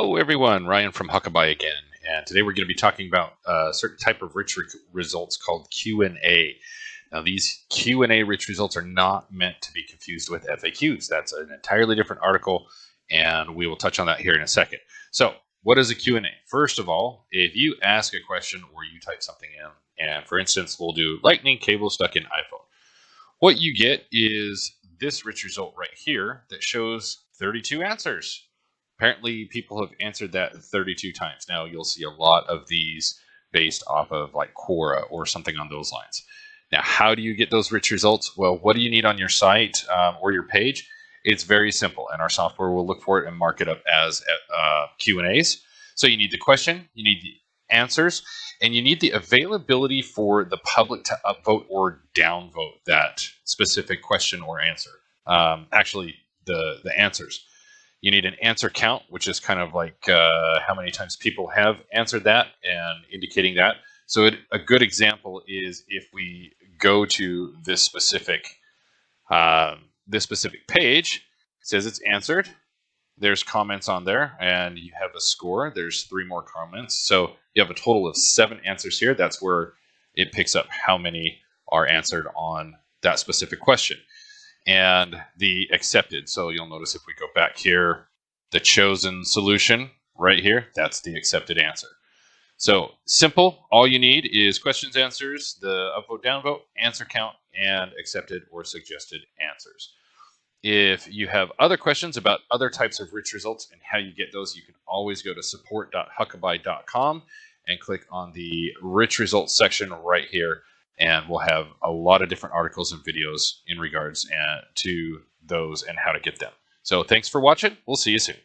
Hello everyone, Ryan from Huckabye again, and today we're going to be talking about a certain type of rich results called Q&A. Now these Q&A rich results are not meant to be confused with FAQs. That's an entirely different article, and we will touch on that here in a second. So what is a Q&A? First of all, if you ask a question or you type something in, and for instance, we'll do lightning cable stuck in iPhone. What you get is this rich result right here that shows 32 answers. Apparently, people have answered that 32 times. Now, you'll see a lot of these based off of like Quora or something on those lines. Now, how do you get those rich results? Well, what do you need on your site or your page? It's very simple, and our software will look for it and mark it up as Q&As. So you need the question, you need the answers, and you need the availability for the public to upvote or downvote that specific question or answer. Actually, the answers. You need an answer count, which is kind of like how many times people have answered that and indicating that. So a good example is if we go to this specific page, it says it's answered. There's comments on there, and you have a score. There's 3 more comments. So you have a total of 7 answers here. That's where it picks up how many are answered on that specific question. And the accepted. So you'll notice if we go back here, the chosen solution right here, that's the accepted answer. So simple, all you need is questions, answers, the upvote, downvote, answer count, and accepted or suggested answers. If you have other questions about other types of rich results and how you get those, you can always go to support.huckabye.com and click on the rich results section right here. And we'll have a lot of different articles and videos in regards to those and how to get them. So thanks for watching. We'll see you soon.